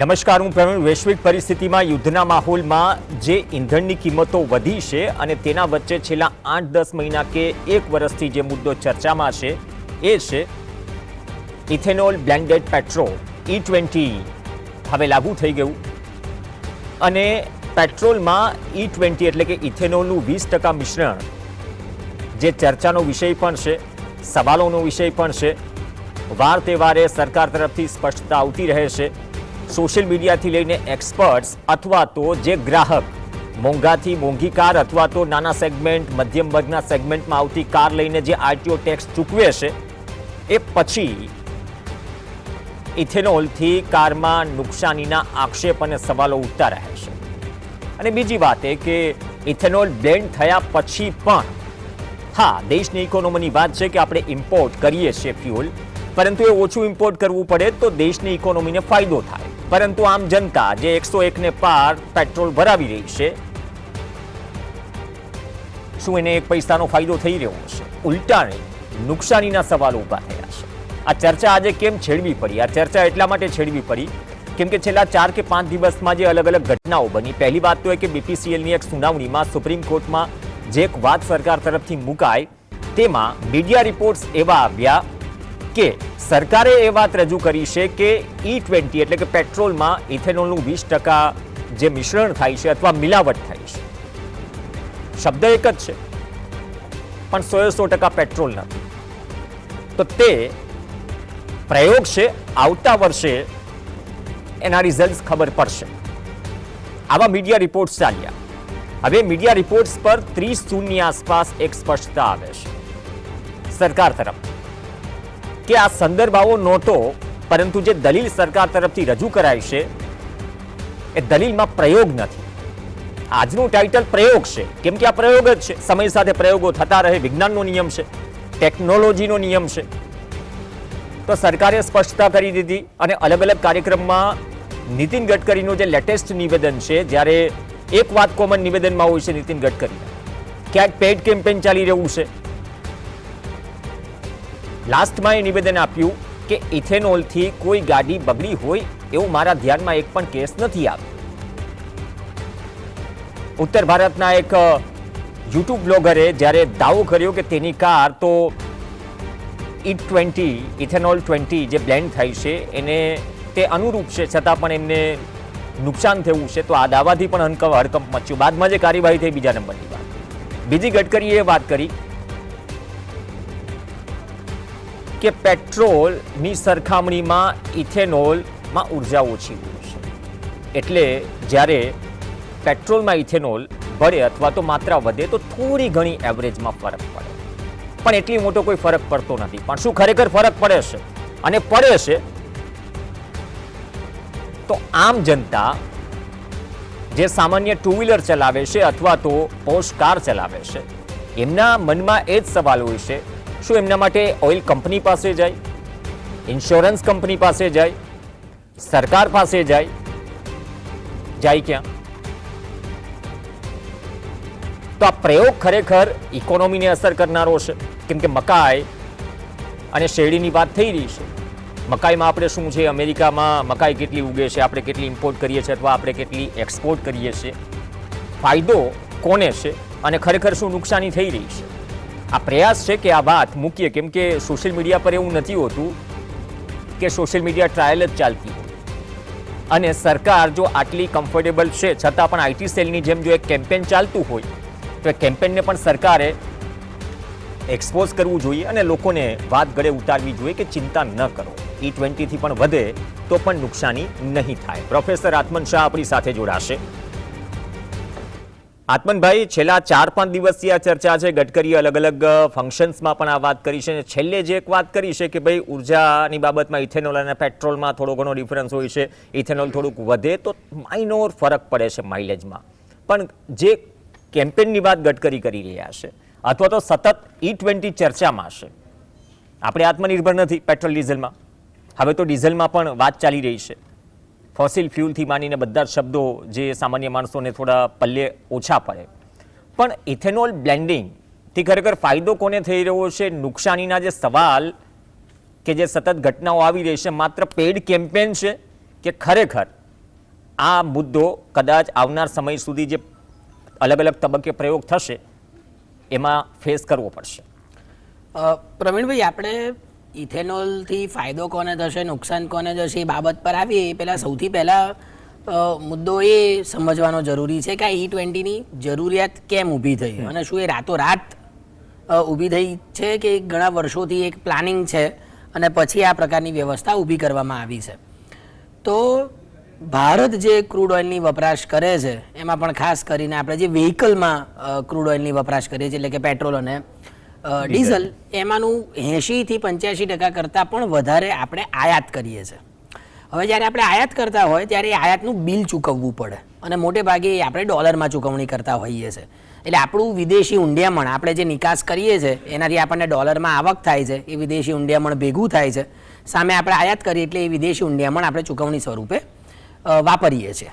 નમસ્કાર, હું પ્રવીણ. વૈશ્વિક પરિસ્થિતિમાં યુદ્ધના માહોલમાં જે ઈંધણની કિંમતો વધી છે અને તેના વચ્ચે છેલ્લા 8-10 મહિના કે એક વર્ષથી જે મુદ્દો ચર્ચામાં છે એ છે ઇથેનોલ બ્લેન્ડેડ પેટ્રોલ E20 હવે લાગુ થઈ ગયું અને પેટ્રોલમાં E20 એટલે કે ઇથેનોલનું 20% મિશ્રણ જે ચર્ચાનો વિષય પણ છે, સવાલોનો વિષય પણ છે. વાર તહેવારે સરકાર તરફથી સ્પષ્ટતા આવતી રહે છે. સોશિયલ મીડિયાથી લઈને એક્સપર્ટ્સ અથવા તો જે ગ્રાહક મોંઘાથી મોંઘી કાર અથવા તો નાના સેગમેન્ટ મધ્યમ વર્ગના સેગમેન્ટમાં આવતી કાર લઈને જે આરટીઓ ટેક્સ ચૂકવે છે એ પછી ઇથેનોલથી કારમાં નુકસાનીના આક્ષેપ અને સવાલો ઉઠતા રહે છે. અને બીજી વાત એ કે ઇથેનોલ બ્લેન્ડ થયા પછી પણ હા, દેશની ઇકોનોમીની વાત છે કે આપણે ઇમ્પોર્ટ કરીએ છીએ ફ્યુઅલ, પરંતુ એ ઓછું ઇમ્પોર્ટ કરવું પડે તો દેશની ઇકોનોમીને ફાયદો થાય. પરંતુ આમ જનતા જે 101 ને પાર પેટ્રોલ ભરાવી રહી છે, શું એને 1 પૈસાનો ફાયદો થઈ રહ્યો છે? ઉલટાને નુકસાનીના સવાલો ઊભા થયા છે. આ ચર્ચા આજે કેમ છેડવી પડી? આ ચર્ચા એટલા માટે છેડવી પડી કેમ કે છેલ્લા 4 કે 5 દિવસમાં જે અલગ અલગ ઘટનાઓ બની. પહેલી વાત તો એ કે BPCLની એક સુનાવણીમાં સુપ્રીમ કોર્ટમાં જે એક વાત સરકાર તરફથી મુકાઈ, તેમાં મીડિયા રિપોર્ટ્સ એવા આવ્યા કે સરકારે એ વાત રજૂ કરી છે કે E20 એટલે કે પેટ્રોલમાં ઇથેનોલનું 20% જે મિશ્રણ થાય છે અથવા મિલાવટ થાય છે, શબ્દ એક જ છે પણ 100% પેટ્રોલ નથી. તો તે પ્રયોગ છે, આવતા વર્ષે એના રિઝલ્ટ ખબર પડશે. આવા મીડિયા રિપોર્ટ્સ ચાલ્યા. હવે મીડિયા રિપોર્ટ્સ પર 30 જૂનની આસપાસ એક સ્પષ્ટતા આવે છે સરકાર તરફ કે આ સંદર્ભ આવો નહોતો, પરંતુ જે દલીલ સરકાર તરફથી રજૂ કરાય છે એ દલીલમાં પ્રયોગ નથી. આજનું ટાઇટલ પ્રયોગ છે કેમ કે આ પ્રયોગ જ છે. સમય સાથે પ્રયોગો થતા રહે, વિજ્ઞાનનો નિયમ છે, ટેકનોલોજીનો નિયમ છે. તો સરકારે સ્પષ્ટતા કરી દીધી અને અલગ અલગ કાર્યક્રમમાં નીતિન ગડકરીનું જે લેટેસ્ટ નિવેદન છે, જ્યારે એક વાત કોમન નિવેદનમાં હોય છે નીતિન ગડકરી, ક્યાંક પેઇડ કેમ્પેન ચાલી રહ્યું છે. લાસ્ટમાં એ નિવેદન આપ્યું કે ઇથેનોલથી કોઈ ગાડી બગડી હોય એવું મારા ધ્યાનમાં એક પણ કેસ નથી આવ્યો. ઉત્તર ભારતના એક યુટ્યુબ બ્લોગરે જ્યારે દાવો કર્યો કે તેની કાર તો E20 ઇથેનોલ 20 જે બ્લેન્ડ થાય છે એને તે અનુરૂપ છે, છતાં પણ એમને નુકસાન થયું છે, તો આ દાવાથી પણ હડકંપ મચ્યું. બાદમાં જે કાર્યવાહી થઈ બીજા નંબરની વાત. બીજી ગડકરીએ વાત કરી કે પેટ્રોલની સરખામણીમાં ઇથેનોલમાં ઉર્જા ઓછી હોય છે, એટલે જ્યારે પેટ્રોલમાં ઇથેનોલ ભળે અથવા તો માત્રા વધે તો થોડી ઘણી એવરેજમાં ફરક પડે, પણ એટલી મોટો કોઈ ફરક પડતો નથી. પણ શું ખરેખર ફરક પડે છે? અને પડે છે તો આમ જનતા જે સામાન્ય ટુ વ્હીલર ચલાવે છે અથવા તો પોશ કાર ચલાવે છે, એમના મનમાં એ જ સવાલ હોય છે, શું એમના માટે ઓઇલ કંપની પાસે જાય, ઇન્સ્યોરન્સ કંપની પાસે જાય, સરકાર પાસે જાય ક્યાં? તો આ પ્રયોગ ખરેખર ઇકોનોમીને અસર કરનારો છે. કેમ કે મકાઈ અને શેરડીની વાત થઈ રહી છે. મકાઈમાં આપણે શું છે, અમેરિકામાં મકાઈ કેટલી ઉગે છે, આપણે કેટલી ઇમ્પોર્ટ કરીએ છીએ અથવા આપણે કેટલી એક્સપોર્ટ કરીએ છીએ, ફાયદો કોને છે અને ખરેખર શું નુકસાની થઈ રહી છે. આ પ્રયાસ છે કે આ વાત મૂકીએ, કેમ કે સોશિયલ મીડિયા પર એવું નથી હોતું કે સોશિયલ મીડિયા ટ્રાયલ જ ચાલતી હોય અને સરકાર જો આટલી કમ્ફર્ટેબલ છે છતાં પણ આઈટી સેલની જેમ જો એક કેમ્પેન ચાલતું હોય તો એ કેમ્પેનને પણ સરકારે એક્સપોઝ કરવું જોઈએ અને લોકોને વાત ગળે ઉતારવી જોઈએ કે ચિંતા ન કરો, E20 થી પણ વધે તો પણ નુકસાની નહીં થાય. પ્રોફેસર આત્મન શાહ આપણી સાથે જોડાશે. આત્મનભાઈ, છેલ્લા 4-5 દિવસથી આ ચર્ચા છે. ગડકરીએ અલગ અલગ ફંક્શન્સમાં પણ આ વાત કરી છે. છેલ્લે જે એક વાત કરી છે કે ભાઈ ઉર્જાની બાબતમાં ઇથેનોલ અને પેટ્રોલમાં થોડો ઘણો ડિફરન્સ હોય છે, ઇથેનોલ થોડુંક વધે તો માઇનોર ફરક પડે છે માઇલેજમાં. પણ જે કેમ્પેનની વાત ગડકરી કરી રહ્યા છે અથવા તો સતત E20 ચર્ચામાં છે, આપણે આત્મનિર્ભર નથી પેટ્રોલ ડીઝલમાં, હવે તો ડીઝલમાં પણ વાત ચાલી રહી છે. ફોસિલ ફ્યુલથી માંડીને બધા જ શબ્દો જે સામાન્ય માણસોને થોડા પલ્લે ઓછા પડે. પણ ઇથેનોલ બ્લેન્ડિંગથી ખરેખર ફાયદો કોને થઈ રહ્યો છે? નુકસાનીના જે સવાલ કે જે સતત ઘટનાઓ આવી રહી છે, માત્ર પેઇડ કેમ્પેન છે કે ખરેખર આ મુદ્દો કદાચ આવનાર સમય સુધી જે અલગ અલગ તબક્કે પ્રયોગ થશે એમાં ફેસ કરવો પડશે. પ્રવીણભાઈ, આપણે ઇથેનોલથી ફાયદો કોને થશે, નુકસાન કોને થશે એ બાબત પર આવીએ પહેલાં સૌથી પહેલાં મુદ્દો એ સમજવાનો જરૂરી છે કે આ E20ની જરૂરિયાત કેમ ઊભી થઈ અને શું એ રાતોરાત ઊભી થઈ છે કે ઘણા વર્ષોથી એક પ્લાનિંગ છે અને પછી આ પ્રકારની વ્યવસ્થા ઊભી કરવામાં આવી છે. તો ભારત જે ક્રૂડ ઓઇલની વપરાશ કરે છે એમાં પણ ખાસ કરીને આપણે જે વ્હીકલમાં ક્રૂડ ઓઇલની વપરાશ કરીએ છીએ એટલે કે પેટ્રોલ અને ડીઝલ, એમાંનું 80થી 85% કરતાં પણ વધારે આપણે આયાત કરીએ છીએ. હવે જ્યારે આપણે આયાત કરતા હોય ત્યારે એ આયાતનું બિલ ચૂકવવું પડે અને મોટે ભાગે આપણે ડોલરમાં ચૂકવણી કરતા હોઈએ છીએ. એટલે આપણું વિદેશી ઊંડિયામણ, આપણે જે નિકાસ કરીએ છીએ એનાથી આપણને ડોલરમાં આવક થાય છે, એ વિદેશી ઊંડિયામણ ભેગું થાય છે, સામે આપણે આયાત કરીએ એટલે એ વિદેશી ઊંડિયામણ આપણે ચૂકવણી સ્વરૂપે વાપરીએ છીએ.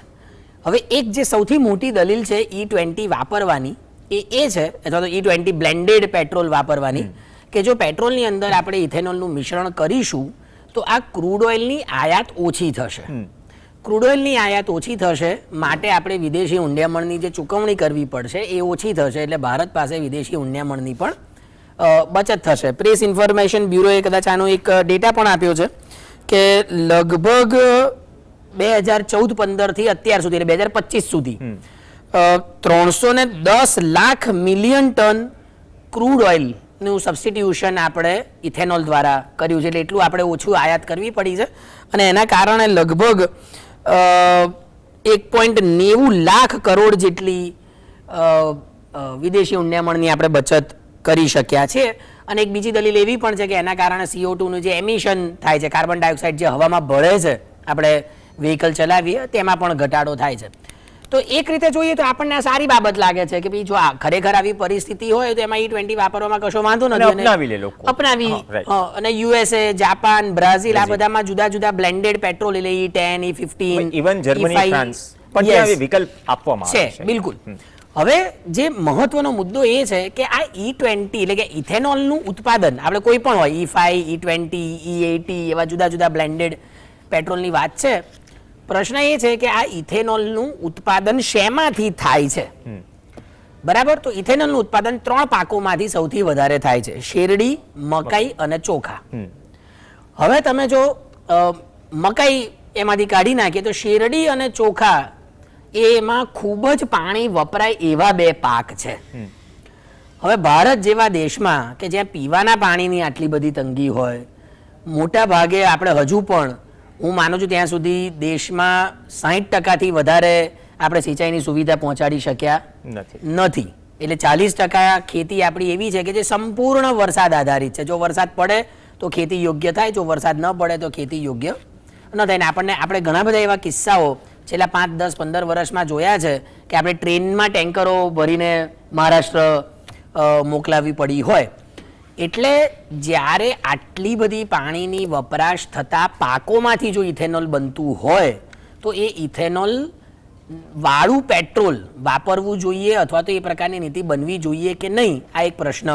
હવે એક જે સૌથી મોટી દલીલ છે E20 વાપરવાની એ છે, અથવા તો E20 બ્લેન્ડેડ પેટ્રોલ વાપરવાની, કે જો પેટ્રોલની અંદર આપણે ઇથેનોલનું મિશ્રણ કરીશું તો આ ક્રૂડ ઓઇલની આયાત ઓછી થશે. ક્રૂડ ઓઇલની આયાત ઓછી થશે માટે આપણે વિદેશી ઊંડિયામણની જે ચૂકવણી કરવી પડશે એ ઓછી થશે, એટલે ભારત પાસે વિદેશી ઊંડિયામણની પણ બચત થશે. પ્રેસ ઇન્ફોર્મેશન બ્યુરોએ કદાચ આનો એક ડેટા પણ આપ્યો છે કે લગભગ 2014-15 થી અત્યાર સુધી એટલે 2025 સુધી 310 લાખ મિલિયન ટન ક્રૂડ ઓઇલનું સબસ્ટિટ્યુશન આપણે ઇથેનોલ દ્વારા કર્યું છે. એટલે એટલું આપણે ઓછું આયાત કરવી પડી છે અને એના કારણે લગભગ 1.90 લાખ કરોડ જેટલી વિદેશી ઊંડિયામણની આપણે બચત કરી શક્યા છે. અને એક બીજી દલીલ એવી પણ છે કે એના કારણે CO2નું જે એમિશન થાય છે, કાર્બન ડાયોક્સાઇડ જે હવામાં ભળે છે આપણે વ્હીકલ ચલાવીએ, તેમાં પણ ઘટાડો થાય છે. તો એક રીતે જોઈએ તો આપણને આ સારી બાબત લાગે છે કે ભાઈ જો ખરેખર આવી પરિસ્થિતિ હોય તો એમાં E20 વાપરવામાં કશો વાંધો નથી, અપનાવી અને USA, જાપાન, બ્રાઝિલ આ બધામાં જુદા જુદા બ્લેન્ડેડ પેટ્રોલ એટલે E10, E15, even Germany, France પણ આવી વિકલ્પ આપવામાં આવે છે. બિલકુલ. હવે જે મહત્વનો મુદ્દો એ છે કે આ E20 એટલે કે ઇથેનોલનું ઉત્પાદન આપણે કોઈ પણ હોય, E5, E20, E80 એવા જુદા જુદા બ્લેન્ડેડ પેટ્રોલની વાત છે. પ્રશ્ન એ છે કે આ ઇથેનોલનું ઉત્પાદન શેમાંથી થાય છે? બરાબર, તો ઇથેનોલનું ઉત્પાદન 3 પાકોમાંથી સૌથી વધારે થાય છે: શેરડી, મકાઈ અને ચોખા. હવે તમે જો મકાઈ એમાંથી કાઢી નાખીએ તો શેરડી અને ચોખા એમાં ખૂબ જ પાણી વપરાય એવા 2 પાક છે. હવે ભારત જેવા દેશમાં કે જ્યાં પીવાના પાણીની આટલી બધી તંગી હોય, મોટા ભાગે આપણે હજુ પણ હું માનું છું ત્યાં સુધી દેશમાં 60%થી વધારે આપણે સિંચાઈની સુવિધા પહોંચાડી શક્યા નથી. એટલે 40% ખેતી આપણી એવી છે કે જે સંપૂર્ણ વરસાદ આધારિત છે. જો વરસાદ પડે તો ખેતી યોગ્ય થાય, જો વરસાદ ન પડે તો ખેતી યોગ્ય ન થાય. આપણે ઘણા બધા એવા કિસ્સાઓ છેલ્લા 5, 10, 15 વર્ષમાં જોયા છે કે આપણે ટ્રેનમાં ટેન્કરો ભરીને મહારાષ્ટ્ર મોકલાવી પડી હોય. એટલે જ્યારે આટલી બધી પાણીની વપરાશ થતા પાકોમાંથી જો ઇથેનોલ બનતું હોય તો એ ઇથેનોલ વાળું પેટ્રોલ વાપરવું જોઈએ અથવા તો એ પ્રકારની નીતિ બનવી જોઈએ કે નહીં, આ એક પ્રશ્ન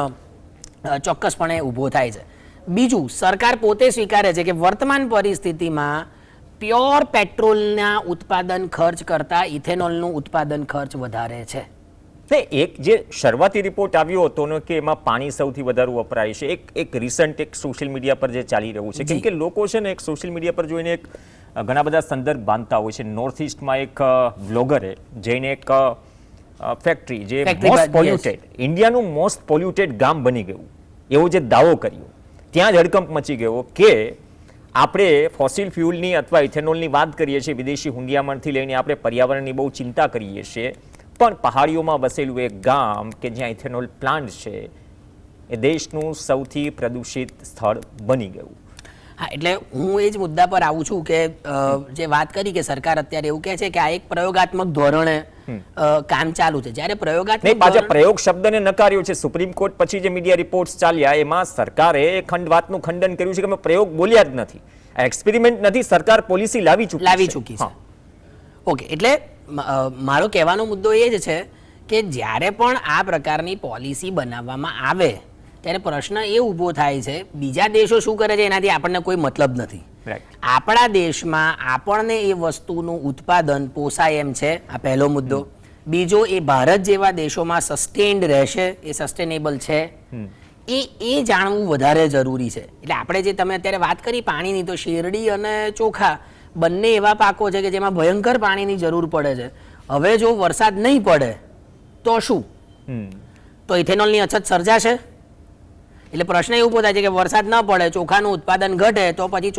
ચોક્કસપણે ઊભો થાય છે. બીજું, સરકાર પોતે સ્વીકારે છે કે વર્તમાન પરિસ્થિતિમાં પ્યોર પેટ્રોલના ઉત્પાદન ખર્ચ કરતાં ઇથેનોલનું ઉત્પાદન ખર્ચ વધારે છે. એક જે શરૂઆતી રિપોર્ટ આવ્યો હતો ને કે એમાં પાણી સૌથી વધારે વપરાય છે, એક રિસન્ટ એક સોશિયલ મીડિયા પર જે ચાલી રહ્યું છે, કેમ કે લોકો છે ને એક સોશિયલ મીડિયા પર જોઈને એક ઘણા બધા સંદર્ભ બાંધતા હોય છે. નોર્થ ઇસ્ટમાં એક બ્લોગરે જઈને એક ફેક્ટરી જે મોસ્ટ પોલ્યુટેડ, ઇન્ડિયાનું મોસ્ટ પોલ્યુટેડ ગામ બની ગયું એવો જે દાવો કર્યો, ત્યાં જ હડકંપ મચી ગયો કે આપણે ફોસિલ ફ્યુલની અથવા ઇથેનોલની વાત કરીએ છીએ, વિદેશી હુંડિયામણથી લઈને આપણે પર્યાવરણની બહુ ચિંતા કરીએ છીએ, પણ પહાડીઓમાં વસેલું એક ગામ કે જ્યાં ઇથેનોલ પ્લાન્ટ છે એ દેશનું સૌથી પ્રદૂષિત સ્થળ બની ગયું. હા, એટલે હું એ જ મુદ્દા પર આવું છું કે જે વાત કરી કે સરકાર અત્યારે એવું કહે છે કે આ એક પ્રયોગાત્મક ધોરણે કામ ચાલુ છે. જ્યારે પ્રયોગ શબ્દને નકાર્યો છે. સુપ્રીમ કોર્ટ પછી જે મીડિયા રિપોર્ટ્સ ચાલ્યા એમાં સરકારે વાતનું ખંડન કર્યું છે કે અમે પ્રયોગ બોલ્યા જ નથી, એક્સપેરિમેન્ટ નથી, સરકાર પોલિસી લાવી ચૂકી છે. ઓકે, એટલે મારો કહેવાનો મુદ્દો એ જ છે કે જ્યારે પણ આ પ્રકારની પોલિસી બનાવવામાં આવે ત્યારે પ્રશ્ન એ ઊભો થાય છે બીજા દેશો શું કરે છે એનાથી આપણને કોઈ મતલબ નથી. Right. આપણા દેશમાં આપણને એ વસ્તુનું ઉત્પાદન પોસાય એમ છે, આ પહેલો મુદ્દો. બીજો, એ ભારત જેવા દેશોમાં સસ્ટેન્ડ રહેશે, એ સસ્ટેનેબલ છે, એ જાણવું વધારે જરૂરી છે. એટલે આપણે જે તમે અત્યારે વાત કરી પાણીની, તો શેરડી અને ચોખા બંને એવા પાકો છે કે જેમાં ભયંકર પાણીની જરૂર પડે છે. હવે જો વરસાદ નહીં પડે તો શું? તો ઇથેનોલની અછત સર્જાશે. એટલે પ્રશ્ન એવું પૂછાય છે કે વરસાદ ન પડે, ચોખાનું ઉત્પાદન ઘટે, તો પછી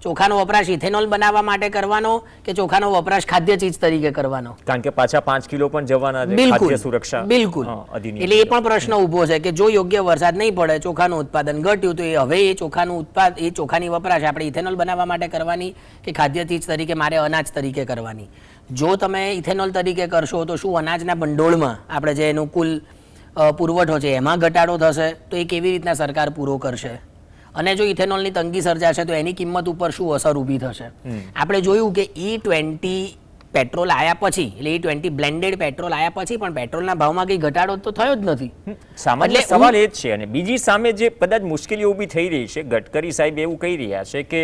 ચોખાનો વપરાશ ઇથેનોલ બનાવવા માટે કરવાનો કે ચોખાનો વપરાશ ખાદ્ય ચીજ તરીકે કરવાનો? કારણ કે પાછા 5 કિલો પણ જવાના છે ખાદ્ય સુરક્ષા બિલકુલ. એટલે એ પણ પ્રશ્ન ઊભો છે કે જો યોગ્ય વરસાદ નહીં પડે, ચોખાનું ઉત્પાદન ઘટ્યું, તો હવે એ ચોખાની વપરાશ આપણે ઇથેનોલ બનાવવા માટે કરવાની કે ખાદ્ય ચીજ તરીકે મારે અનાજ તરીકે કરવાની? જો તમે ઇથેનોલ તરીકે કરશો તો શું અનાજના ભંડોળમાં આપણે જે એનું કુલ પુરવઠો છે એમાં ઘટાડો થશે? તો એ કેવી રીતના સરકાર પૂરો કરશે? અને જો ઇથેનોલની તંગી સર્જાશે તો એની કિંમત ઉપર શું અસર ઊભી થશે? આપણે જોયું કે E20 પેટ્રોલ આવ્યા પછી, એટલે E20 બ્લેન્ડેડ પેટ્રોલ આવ્યા પછી પણ પેટ્રોલના ભાવમાં કંઈ ઘટાડો તો થયો જ નથી. સામાન્ય સવાલ એ જ છે. અને બીજી સામે જે કદાચ મુશ્કેલીઓ ઊભી થઈ રહી છે, ગડકરી સાહેબ એવું કહી રહ્યા છે કે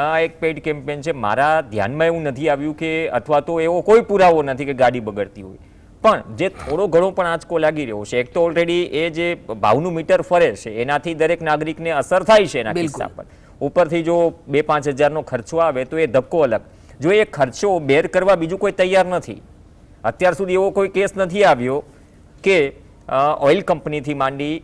આ એક પેઇડ કેમ્પેન છે, મારા ધ્યાનમાં એવું નથી આવ્યું કે, અથવા તો એવો કોઈ પુરાવો નથી કે ગાડી બગડતી હોય, પણ જે થોડો ઘણો પણ આંચકો લાગી રહ્યો છે. એક તો ઓલરેડી એ જે ભાવનું મીટર ફરે છે એનાથી દરેક નાગરિકને અસર થાય છે એના કિસ્સા પર. ઉપરથી જો 2-5 હજારનો ખર્ચો આવે તો એ ધક્કો અલગ. જો એ ખર્ચો બેર કરવા બીજું કોઈ તૈયાર નથી. અત્યાર સુધી એવો કોઈ કેસ નથી આવ્યો કે ઓઇલ કંપનીથી માંડી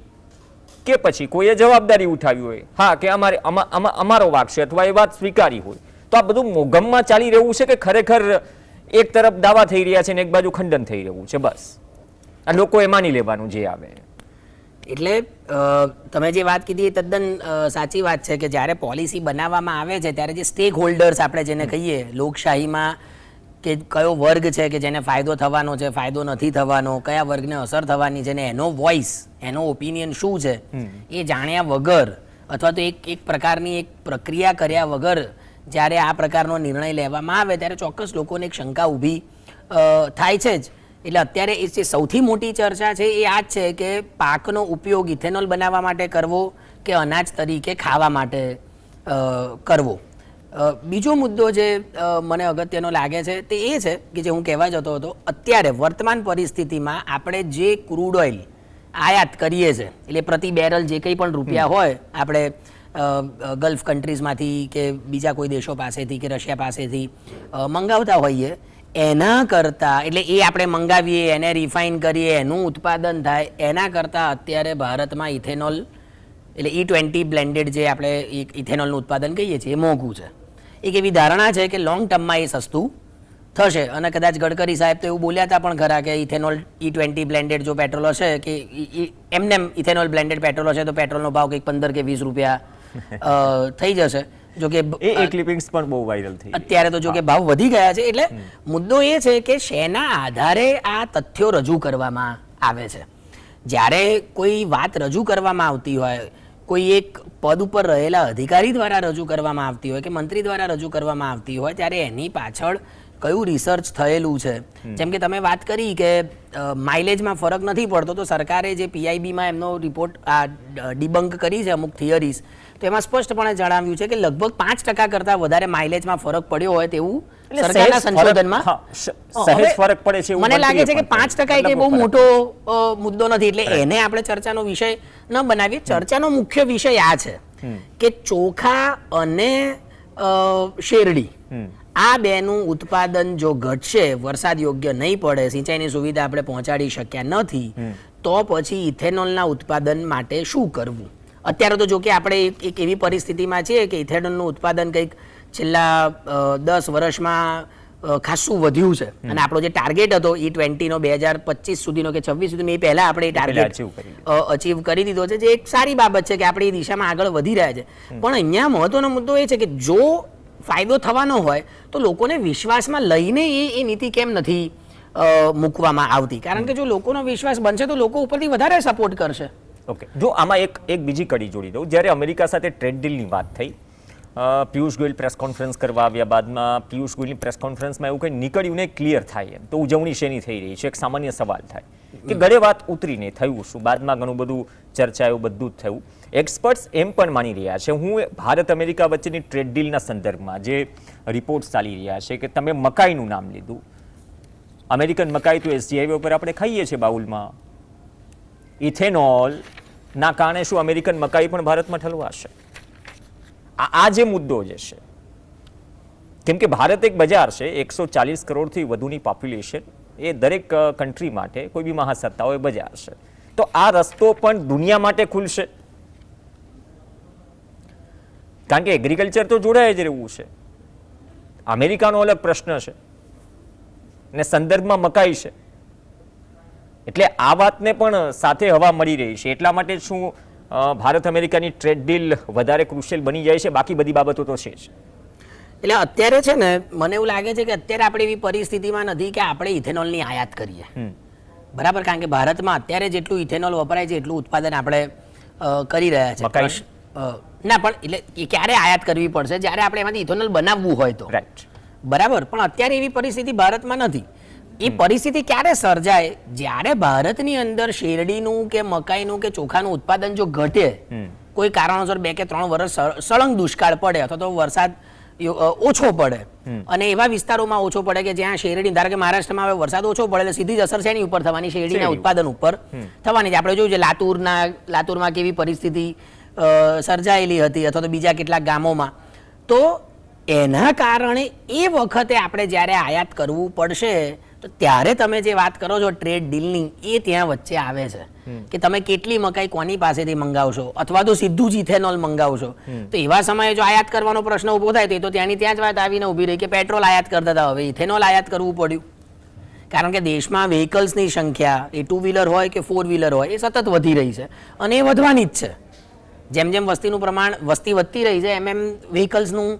કે પછી કોઈએ જવાબદારી ઉઠાવી હોય, હા કે અમારો વાક છે અથવા એ વાત સ્વીકારી હોય. તો આ બધું મોગમમાં ચાલી રહ્યું છે કે ખરેખર એક તરફ દાવા થઈ રહ્યા છે ને એક બાજુ ખંડન થઈ રહ્યું છે? બસ આ લોકોએ માની લેવાનું જે આવે. એટલે તમે જે વાત કીધી એ તદ્દન સાચી વાત છે કે જ્યારે પોલિસી બનાવવામાં આવે છે ત્યારે જે સ્ટેક હોલ્ડર્સ આપણે જેને કહીએ લોકશાહીમાં, કે કયો વર્ગ છે કે જેને ફાયદો થવાનો છે, ફાયદો નથી થવાનો, કયા વર્ગને અસર થવાની છે, ને એનો વોઇસ, એનો ઓપિનિયન શું છે, એ જાણ્યા વગર અથવા તો એક પ્રકારની એક પ્રક્રિયા કર્યા વગર જ્યારે આ પ્રકારનો નિર્ણય લેવામાં આવે ત્યારે ચોક્કસ લોકોને એક શંકા ઊભી થાય છે જ. એટલે અત્યારે એ જે સૌથી મોટી ચર્ચા છે એ આ જ છે કે પાકનો ઉપયોગ ઇથેનોલ બનાવવા માટે કરવો કે અનાજ તરીકે ખાવા માટે કરવો. બીજો મુદ્દો જે મને અગત્યનો લાગે છે તે એ છે કે જે હું કહેવા જતો હતો, અત્યારે વર્તમાન પરિસ્થિતિમાં આપણે જે ક્રૂડ ઓઇલ આયાત કરીએ છીએ, એટલે પ્રતિ બેરલ જે કંઈ પણ રૂપિયા હોય આપણે ગલ્ફ કન્ટ્રીઝમાંથી કે બીજા કોઈ દેશો પાસેથી કે રશિયા પાસેથી મંગાવતા હોઈએ, એના કરતાં, એટલે એ આપણે મંગાવીએ, એને રિફાઇન કરીએ, એનું ઉત્પાદન થાય, એના કરતાં અત્યારે ભારતમાં ઇથેનોલ, એટલે E20 બ્લેન્ડેડ જે આપણે ઇથેનોલનું ઉત્પાદન કહીએ છીએ એ મોંઘું છે. એક એવી ધારણા છે કે લોંગ ટર્મમાં એ સસ્તું થશે. અને કદાચ ગડકરી સાહેબ તો એવું બોલ્યા હતા પણ ખરા કે ઇથેનોલ E20 બ્લેન્ડેડ જો પેટ્રોલ હશે, કે એમને ઇથેનોલ બ્લેન્ડેડ પેટ્રોલ હશે તો પેટ્રોલનો ભાવ કંઈક 15 કે 20 રૂપિયા થઈ જશે. જો કે એ ક્લિપિંગ્સ પણ બહુ વાયરલ થઈ અત્યારે તો જો કે ભાવ વધી ગયા છે. એટલે મુદ્દો એ છે કે શેના આધારે આ તથ્યો રજૂ કરવામાં આવે છે. જ્યારે કોઈ વાત રજૂ કરવામાં આવતી હોય, કોઈ એક પદ ઉપર રહેલા અધિકારી દ્વારા રજૂ કરવામાં આવતી હોય કે મંત્રી દ્વારા રજૂ કરવામાં આવતી હોય, ત્યારે એની પાછળ કયું રિસર્ચ થયેલું છે. જેમ કે તમે વાત કરી કે માઇલેજમાં ફરક નથી પડતો, તો સરકારે જે PIBમાં એમનો રિપોર્ટ ડિબંક કરી છે અમુક થિયરીઝ, તો એમાં સ્પષ્ટપણે જણાવ્યું છે કે લગભગ 5% કરતાં વધારે માઇલેજમાં ફરક પડ્યો હોય તેવું સરકારના સંશોધનમાં સહેજ ફરક પડે છે. મને લાગે છે કે 5% એ બહુ મોટો મુદ્દો નથી, એટલે એને આપણે ચર્ચાનો વિષય ન બનાવીએ. ચર્ચાનો મુખ્ય વિષય આ છે કે ચોખા અને શેરડી આ બેનું ઉત્પાદન જો ઘટશે, વરસાદ યોગ્ય નહીં પડે, સિંચાઈની સુવિધા આપણે પહોંચાડી શક્યા નથી, તો પછી ઇથેનોલના ઉત્પાદન માટે શું કરવું? અત્યારે તો જો કે આપણે એક એવી પરિસ્થિતિમાં છીએ કે ઇથેનોલનું ઉત્પાદન કંઈક છેલ્લા 10 વર્ષમાં ખાસું વધ્યું છે. અને આપણો જે ટાર્ગેટ હતો E20 નો 2025 સુધીનો કે 26 સુધીનો, એ પહેલા આપણે એ ટાર્ગેટ અચીવ કરી દીધો છે, જે એક સારી બાબત છે કે આપણે એ દિશામાં આગળ વધી રહ્યા છે. પણ અહીંયા મહત્વનો મુદ્દો એ છે કે જો ફાયદો થવાનો હોય તો લોકોને વિશ્વાસમાં લઈને એ નીતિ કેમ નથી મૂકવામાં આવતી? કારણ કે જો લોકોનો વિશ્વાસ બનશે તો લોકો ઉપરથી વધારે સપોર્ટ કરશે. ઓકે, જો આમાં એક બીજી કડી જોડી દઉં. જ્યારે અમેરિકા સાથે ટ્રેડ ડીલની વાત થઈ પિયુષ ગોયલ પ્રેસ કોન્ફરન્સ કરવા આવ્યા, બાદમાં પિયુષ ગોયલની પ્રેસ કોન્ફરન્સમાં એવું કંઈ નીકળ્યું ને ક્લિયર થાય એમ, તો ઉજવણી શેની થઈ રહી છે? એક સામાન્ય સવાલ થાય કે ગળે વાત ઉતરીને થયું શું? બાદમાં ઘણું બધું ચર્ચાયું, બધું જ થયું. એક્સપર્ટ્સ એમ પણ માની રહ્યા છે, હું ભારત અમેરિકા વચ્ચેની ટ્રેડ ડીલના સંદર્ભમાં જે રિપોર્ટ્સ ચાલી રહ્યા છે કે તમે મકાઈનું નામ લીધું, અમેરિકન મકાઈ તો એસજી હાઈવે ઉપર આપણે ખાઈએ છીએ બાઉલમાં, ઇથેનોલના કારણે શું અમેરિકન મકાઈ પણ ભારતમાં ઠલવાશે? આ જે મુદ્દો જે છે, કેમ કે ભારત એક બજાર છે, 140 કરોડથી વધુની પોપ્યુલેશન, એ દરેક કન્ટ્રી માટે કોઈ બી મહાસત્તાઓ એ બજાર છે, તો આ રસ્તો પણ દુનિયા માટે ખુલશે, કારણ કે એગ્રીકલ્ચર તો જોડાય જ રહેવું છે. અમેરિકાનો અલગ પ્રશ્ન છે ને સંદર્ભમાં મકાઈ છે, એટલે આ વાતને પણ સાથે હવા મળી રહી છે. એટલા માટે શું ભારત અમેરિકાની ટ્રેડ ડીલ વધારે ક્રુશિયલ બની જાય છે? બાકી બધી બાબતો તો છે જ. એટલે અત્યારે છે ને, મને એવું લાગે છે કે અત્યારે આપણે એવી પરિસ્થિતિમાં નથી કે આપણે ઇથેનોલની આયાત કરીએ, બરાબર? કારણ કે ભારતમાં અત્યારે જેટલું ઇથેનોલ વપરાય છે એટલું ઉત્પાદન આપણે કરી રહ્યા છે. ના, પણ એટલે એ ક્યારે આયાત કરવી પડશે? જ્યારે આપણે એમાંથી ઇથેનોલ બનાવવું હોય તો, રાઈટ, બરાબર? પણ અત્યારે એવી પરિસ્થિતિ ભારતમાં નથી. એ પરિસ્થિતિ ક્યારે સર્જાય? જ્યારે ભારતની અંદર શેરડીનું કે મકાઈનું કે ચોખાનું ઉત્પાદન જો ઘટે, કોઈ કારણોસર 2 કે 3 વર્ષ સળંગ દુષ્કાળ પડે અથવા તો વરસાદ ઓછો પડે, અને એવા વિસ્તારોમાં ઓછો પડે કે જ્યાં શેરડી, ધારો કે મહારાષ્ટ્રમાં હવે વરસાદ ઓછો પડે એટલે સીધી જ અસર શેની ઉપર થવાની? શેરડીના ઉત્પાદન ઉપર થવાની. આપણે જોયું છે લાતુરમાં કેવી પરિસ્થિતિ સર્જાયેલી હતી, અથવા તો બીજા કેટલાક ગામોમાં. તો એના કારણે એ વખતે આપણે જ્યારે આયાત કરવું પડશે, તો ત્યારે તમે જે વાત કરો છો ટ્રેડ ડીલની, એ ત્યાં વચ્ચે આવે છે કે તમે કેટલી મકાઈ કોની પાસેથી મંગાવશો, અથવા તો સીધું જ ઇથેનોલ મંગાવશો. તો એવા સમયે જો આયાત કરવાનો પ્રશ્ન ઊભો થાય તો ત્યાંની ત્યાં જ વાત આવીને ઊભી રહી કે પેટ્રોલ આયાત કરતા હતા, હવે ઇથેનોલ આયાત કરવું પડ્યું. કારણ કે દેશમાં વ્હીકલ્સની સંખ્યા, એ 2 વ્હીલર હોય કે 4 વ્હીલર હોય, એ સતત વધી રહી છે અને એ વધવાની જ છે. જેમ જેમ વસ્તીનું પ્રમાણ, વસ્તી વધતી રહી છે, એમ વ્હીકલ્સનું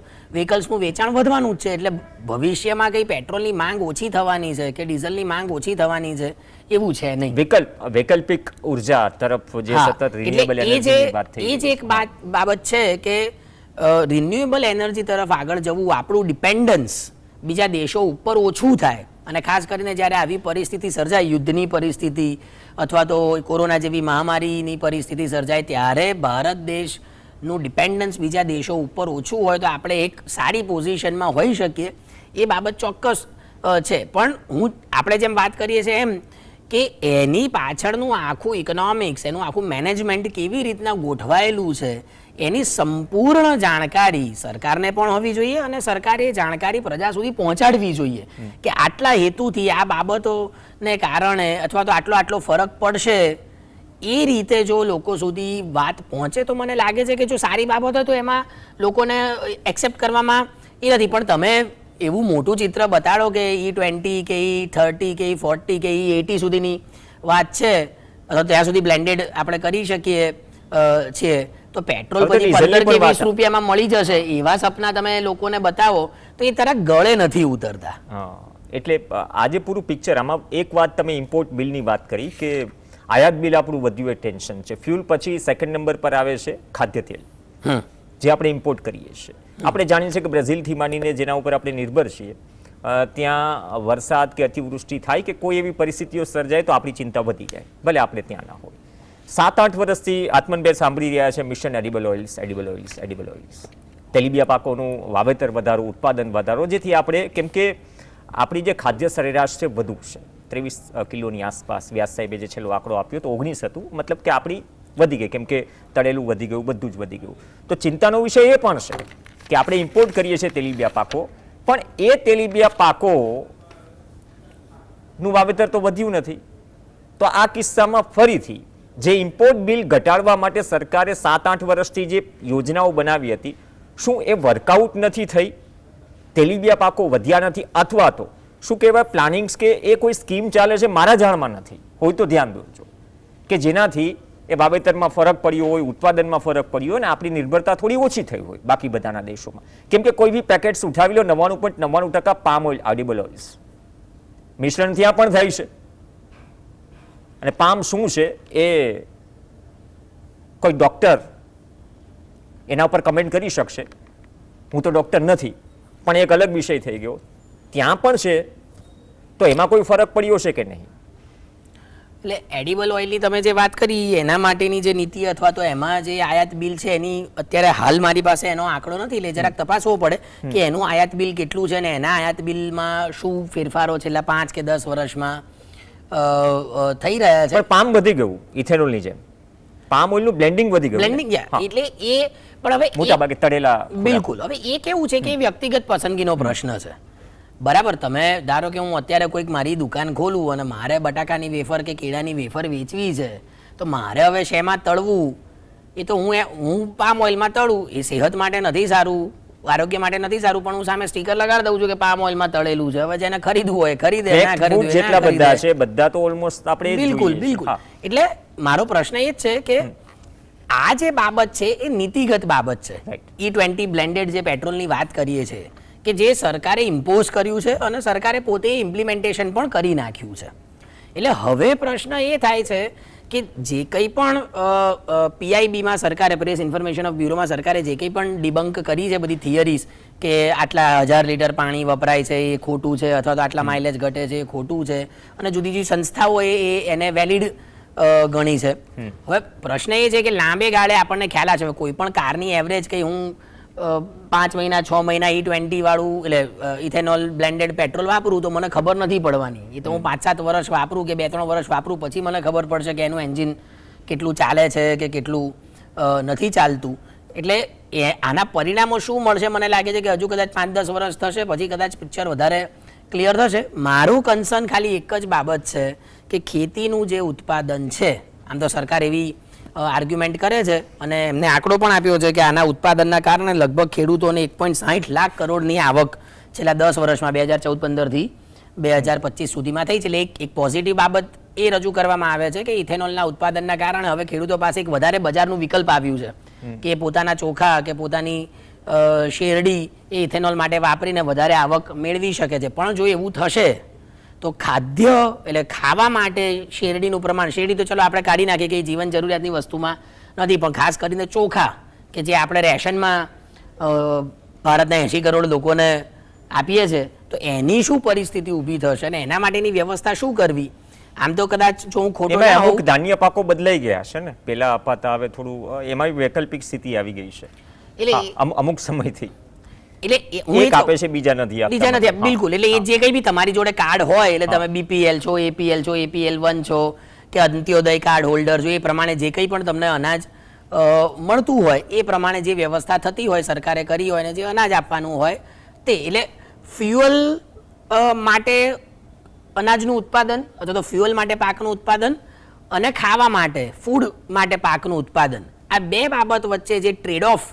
વેચાણ વધવાનું જ છે. એટલે ભવિષ્યમાં કઈ પેટ્રોલની માંગ ઓછી થવાની છે કે ડિઝલની માંગ ઓછી થવાની છે એવું છે નહીં. વૈકલ્પિક ઉર્જા તરફ જે સતત રિન્યુએબલ એનર્જીની વાત થઈ, એ જ એક બાબત છે કે રિન્યુએબલ એનર્જી તરફ આગળ જવું, આપણું ડિપેન્ડન્સ બીજા દેશો ઉપર ઓછું થાય. અને ખાસ કરીને જ્યારે આવી પરિસ્થિતિ સર્જાય, યુદ્ધની પરિસ્થિતિ અથવા તો કોરોના જેવી મહામારીની પરિસ્થિતિ સર્જાય, ત્યારે ભારત દેશનું ડિપેન્ડન્સ બીજા દેશો ઉપર ઓછું હોય તો આપણે એક સારી પોઝિશનમાં હોઈ શકીએ. એ બાબત ચોક્કસ છે. પણ આપણે જેમ વાત કરીએ છીએ એમ કે એની પાછળનું આખું ઇકોનોમિક્સ, એનું આખું મેનેજમેન્ટ કેવી રીતના ગોઠવાયેલું છે, એની સંપૂર્ણ જાણકારી સરકારને પણ હોવી જોઈએ, અને સરકારે એ જાણકારી પ્રજા સુધી પહોંચાડવી જોઈએ કે આટલા હેતુથી આ બાબતોને કારણે અથવા તો આટલો ફરક પડશે. એ રીતે જો લોકો સુધી વાત પહોંચે તો મને લાગે છે કે જો સારી બાબત હોય તો એમાં લોકોને એક્સેપ્ટ કરવામાં એ નથી. પણ તમે એવું મોટું ચિત્ર બતાડો કે E20 કે E30 કે E40 કે E80 સુધીની વાત છે, અથવા ત્યાં સુધી બ્લેન્ડેડ આપણે કરી શકીએ છીએ, તો પેટ્રોલ પછી 15 કે 20 રૂપિયામાં મળી જશે, એવા સપના તમે લોકોને બતાવો તો એ તરત ગળે નથી ઉતરતા. એટલે આજે પૂરું પિક્ચર. આમાં એક વાત તમે ઇમ્પોર્ટ બિલની વાત કરી કે આયાત બિલ આપણું વધ્યું એ ટેન્શન છે. ફ્યુલ પછી સેકન્ડ નંબર પર આવે છે ખાદ્ય તેલ, જે આપણે ઇમ્પોર્ટ કરીએ છીએ. આપણે જાણીએ છીએ કે બ્રાઝિલથી માંડીને જેના ઉપર આપણે નિર્ભર છીએ, ત્યાં વરસાદ કે અતિવૃષ્ટિ થાય કે કોઈ એવી પરિસ્થિતિઓ સર્જાય તો આપણી ચિંતા વધી જાય, ભલે આપણે ત્યાં ના હોય. 7-8 વર્ષથી આત્મનભાઈ સાંભળી રહ્યા છે મિશન એડિબલ ઓઇલ્સ, તેલીબિયા પાકોનું વાવેતર વધારો, ઉત્પાદન વધારો, જેથી આપણે, કેમ કે આપણી જે ખાદ્ય સરેરાશ છે વધુ છે, 23 કિલોની આસપાસ. વ્યાસ સાહેબે જે છેલ્લો આંકડો આપ્યો તો 19 હતું, મતલબ કે આપણી વધી ગઈ, કેમ કે તળેલું વધી ગયું, બધું જ વધી ગયું. તો ચિંતાનો વિષય એ પણ છે કે આપણે ઇમ્પોર્ટ કરીએ છીએ તેલીબિયા પાકો, પણ એ તેલીબિયા પાકોનું વાવેતર તો વધ્યું નથી. તો આ કિસ્સામાં ફરીથી જે ઇમ્પોર્ટ બિલ ઘટાડવા માટે સરકારે 7-8 વર્ષથી જે યોજનાઓ બનાવી હતી, શું એ વર્કઆઉટ નથી થઈ? તેલીબિયા પાકો વધ્યા નથી, અથવા તો શું કહેવાય પ્લાનિંગ્સ કે એ કોઈ સ્કીમ ચાલે છે, મારા જાણમાં નથી, હોય તો ધ્યાન દોરજો, કે જેનાથી એ વાવેતરમાં ફરક પડ્યો હોય, ઉત્પાદનમાં ફરક પડ્યો હોય, અને આપણી નિર્ભરતા થોડી ઓછી થઈ હોય બાકી બધાના દેશોમાં. કેમ કે કોઈ બી પેકેટ્સ ઉઠાવી લો, 99.99% પામ ઓઇલ, એડિબલ ઓઇલ્સ મિશ્રણ ત્યાં પણ થાય છે. અને પામ શું છે એ કોઈ ડોક્ટર એના ઉપર કમેન્ટ કરી શકશે, હું તો ડૉક્ટર નથી, પણ એક અલગ વિષય થઈ ગયો. ત્યાં પણ છે, તો એમાં કોઈ ફરક પડ્યો છે કે નહીં? એટલે એડિબલ ઓઇલની તમે જે વાત કરી એના માટેની જે નીતિ અથવા તો એમાં જે આયાત બિલ છે એની અત્યારે હાલ મારી પાસે એનો આંકડો નથી, એટલે જરાક તપાસવો પડે કે એનું આયાત બિલ કેટલું છે ને એના આયાત બિલમાં શું ફેરફારો છેલ્લા 5 કે 10 વર્ષમાં થઈ રહ્યા છે. પણ પામ વધી ગયું ઇથેનોલની જેમ, પામ ઓઇલનું બ્લેન્ડિંગ વધી ગયું. બ્લેન્ડિંગ એટલે એ પણ હવે મોટા ભાગે તળેલા. બિલકુલ. હવે એ કેવું છે કે વ્યક્તિગત પસંદગીનો પ્રશ્ન છે. બરાબર, તમે ધારો કે હું અત્યારે કોઈક મારી દુકાન ખોલું અને મારે બટાકાની વેફર કે કેળાની વેફર વેચવી છે, તો મારે હવે શેમાં તળવું, એ તો હું પામ ઓઇલમાં તળું, એ સેહત માટે નથી સારું, આરોગ્ય માટે નથી સારું, પણ હું સામે સ્ટીકર લગાડી દઉં છું કે પામ ઓઇલમાં તળેલું છે. હવે જેને ખરીદવું હોય ખરીદે, ના ખરીદવું હોય જેટલા બધા છે બધા તો ઓલમોસ્ટ આપણે બિલકુલ બિલકુલ. એટલે મારો પ્રશ્ન એ જ છે કે આ જે બાબત છે એ નીતિગત બાબત છે. E20 બ્લેન્ડેડ જે પેટ્રોલની વાત કરીએ છીએ કે જે સરકારે ઇમ્પોઝ કર્યું છે અને સરકારે પોતે ઇમ્પ્લિમેન્ટેશન પણ કરી નાખ્યું છે. એટલે હવે પ્રશ્ન એ થાય છે કે જે કંઈ પણ PIBમાં સરકારે, પ્રેસ ઇન્ફોર્મેશન ઓફ બ્યુરોમાં સરકારે જે કંઈ પણ ડિબંક કરી છે બધી થિયરીઝ કે આટલા 1000 લીટર પાણી વપરાય છે એ ખોટું છે, અથવા તો આટલા માઇલેજ ઘટે છે એ ખોટું છે, અને જુદી જુદી સંસ્થાઓએ એને વેલિડ ગણી છે. હવે પ્રશ્ન એ છે કે લાંબે ગાળે આપણને ખ્યાલ આવે છે કોઈ પણ કારની એવરેજ કંઈ હું 5 મહિના 6 મહિના E20 વાળું એટલે ઇથેનોલ બ્લેન્ડેડ પેટ્રોલ વાપરું તો મને ખબર નથી પડવાની. એ તો હું 5-7 વર્ષ વાપરું કે 2-3 વર્ષ વાપરું પછી મને ખબર પડશે કે એનું એન્જિન કેટલું ચાલે છે કે કેટલું નથી ચાલતું. એટલે આના પરિણામો શું મળશે મને લાગે છે કે હજુ કદાચ 5-10 વર્ષ થશે પછી કદાચ પિક્ચર વધારે ક્લિયર થશે. મારું કન્સર્ન ખાલી એક જ બાબત છે કે ખેતીનું જે ઉત્પાદન છે, આમ તો સરકાર એવી આર્ગ્યુમેન્ટ કરે છે અને એમને આંકડો પણ આપ્યો છે કે આના ઉત્પાદનના કારણે લગભગ ખેડૂતોને 1.60 લાખ કરોડની આવક છેલ્લા 10 વર્ષમાં 2014-15 થી 2025 સુધીમાં થઈ છે. એટલે એક પોઝિટિવ બાબત એ રજૂ કરવામાં આવે છે કે ઇથેનોલના ઉત્પાદનના કારણે હવે ખેડૂતો પાસે એક વધારે બજારનું વિકલ્પ આવ્યું છે કે પોતાના ચોખા કે પોતાની શેરડી એ ઇથેનોલ માટે વાપરીને વધારે આવક મેળવી શકે છે. પણ જો એવું થશે તો ખાદ્ય એટલે ખાવા માટે શેરડીનું પ્રમાણ, શેરડી તો ચલો આપણે કાઢી નાખીએ કે જીવન જરૂરિયાતની વસ્તુમાં નથી, પણ ખાસ કરીને ચોખા કે જે આપણે રેશનમાં ભારતના 80 કરોડ લોકોને આપીએ છીએ, તો એની શું પરિસ્થિતિ ઊભી થશે અને એના માટેની વ્યવસ્થા શું કરવી? આમ તો કદાચ જો હું ખોટો ના હોઉં, ધાન્ય પાકો બદલાઈ ગયા છે ને, પેલા અપાતા હવે થોડું એમાં વૈકલ્પિક સ્થિતિ આવી ગઈ છે એટલે અમુક સમયથી. એટલે એક આપે છે બીજા નથી આપતા. બિલકુલ. એટલે એ જે કંઈ બી તમારી જોડે કાર્ડ હોય, એટલે તમે BPL છો, APL છો, APL1 છો કે અંત્યોદય કાર્ડ હોલ્ડર છો, એ પ્રમાણે જે કંઈ પણ તમને અનાજ મળતું હોય એ પ્રમાણે જે વ્યવસ્થા થતી હોય સરકારે કરી હોય ને જે અનાજ આપવાનું હોય તે. એટલે ફ્યુઅલ માટે અનાજનું ઉત્પાદન અથવા તો ફ્યુઅલ માટે પાકનું ઉત્પાદન અને ખાવા માટે ફૂડ માટે પાકનું ઉત્પાદન, આ બે બાબત વચ્ચે જે ટ્રેડ ઓફ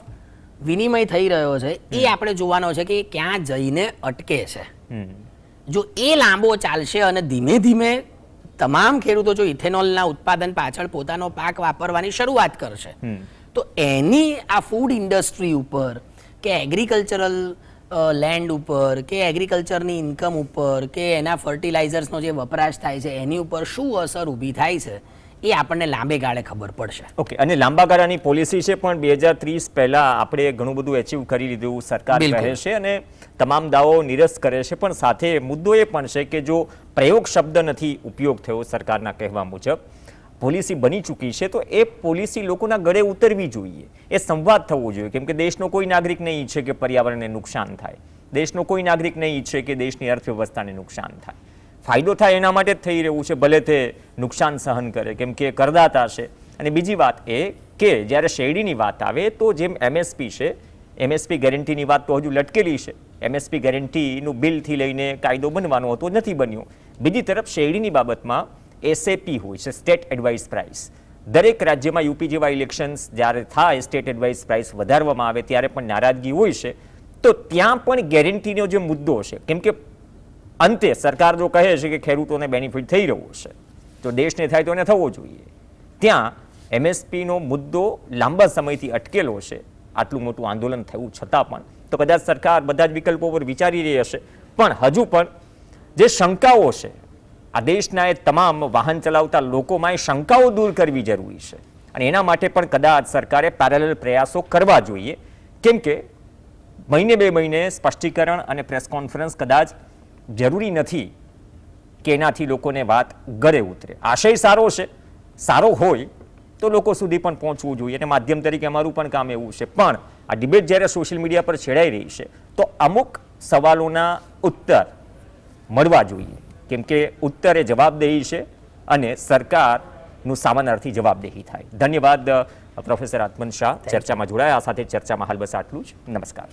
વિનિમય થઈ રહ્યો છે એ આપણે જોવાનો છે કે ક્યાં જઈને અટકે છે. જો એ લાંબો ચાલશે અને ધીમે ધીમે તમામ ખેડૂતો જો ઇથેનોલના ઉત્પાદન પાછળ પોતાનો પાક વાપરવાની શરૂઆત કરશે તો એની આ ફૂડ ઇન્ડસ્ટ્રી ઉપર કે એગ્રીકલ્ચરલ લેન્ડ ઉપર કે એગ્રીકલ્ચરની ઇન્કમ ઉપર કે એના ફર્ટિલાઇઝર્સનો જે વપરાશ થાય છે એની ઉપર શું અસર ઊભી થાય છે એ આપણને લાંબે ગાળે ખબર પડશે. ઓકે. અને લાંબા ગાળાની પોલિસી છે પણ 2030 પહેલા આપણે ઘણું બધું એચીવ કરી લીધું સરકાર કહે છે અને તમામ દાવો નિરસ્ત કરે છે, પણ સાથે મુદ્દો એ પણ છે કે જો પ્રયોગ શબ્દ નથી ઉપયોગ થયો સરકારના કહેવા મુજબ, પોલિસી બની ચૂકી છે તો એ પોલિસી લોકોના ગળે ઉતરવી જોઈએ, એ સંવાદ થવો જોઈએ. કેમ કે દેશનો કોઈ નાગરિક નહીં ઈચ્છે કે પર્યાવરણને નુકસાન થાય, દેશનો કોઈ નાગરિક નહીં ઈચ્છે કે દેશની અર્થવ્યવસ્થાને નુકસાન થાય. ફાયદો થાય એના માટે જ થઈ રહ્યું છે, ભલે તે નુકસાન સહન કરે કેમ કે કરદાતા છે. અને બીજી વાત એ કે જ્યારે શેરડીની વાત આવે તો જેમ MSP છે, MSP ગેરંટીની વાત તો હજુ લટકેલી છે. MSP ગેરંટીનું બિલથી લઈને કાયદો બનવાનો હતો, નથી બન્યો. બીજી તરફ શેરડીની બાબતમાં SAP હોય છે, સ્ટેટ એડવાઇસ પ્રાઇસ. દરેક રાજ્યમાં UP જેવા ઇલેક્શન્સ જ્યારે થાય સ્ટેટ એડવાઇસ પ્રાઇસ વધારવામાં આવે ત્યારે પણ નારાજગી હોય છે. તો ત્યાં પણ ગેરંટીનો જે મુદ્દો છે, કેમ કે અંતે સરકાર જો કહે છે કે ખેડૂતોને બેનિફિટ થઈ રહ્યો છે તો દેશને થાય તો એને થવો જોઈએ. ત્યાં MSPનો મુદ્દો લાંબા સમયથી અટકેલો છે. આટલું મોટું આંદોલન થયું છતાં પણ તો કદાચ સરકાર બધા જ વિકલ્પો પર વિચારી રહી હશે, પણ હજુ પણ જે શંકાઓ છે આ દેશના એ તમામ વાહન ચલાવતા લોકોમાં એ શંકાઓ દૂર કરવી જરૂરી છે અને એના માટે પણ કદાચ સરકારે પેરેલલ પ્રયાસો કરવા જોઈએ. કેમ કે મહિને 2 મહિને સ્પષ્ટીકરણ અને પ્રેસ કોન્ફરન્સ કદાચ જરૂરી નથી કે એનાથી લોકોને વાત ગળે ઉતરે. આશય સારો છે, સારો હોય તો લોકો સુધી પણ પહોંચવું જોઈએ અને માધ્યમ તરીકે અમારું પણ કામ એવું છે. પણ આ ડિબેટ જ્યારે સોશિયલ મીડિયા પર છેડાઈ રહી છે તો અમુક સવાલોના ઉત્તર મળવા જોઈએ, કેમ કે ઉત્તર એ જવાબદેહી છે અને સરકારનું સામાનાર્થી જવાબદેહી થાય. ધન્યવાદ પ્રોફેસર આત્મન શાહ ચર્ચામાં જોડાયા. આ સાથે ચર્ચામાં હાલ બસ આટલું જ. નમસ્કાર.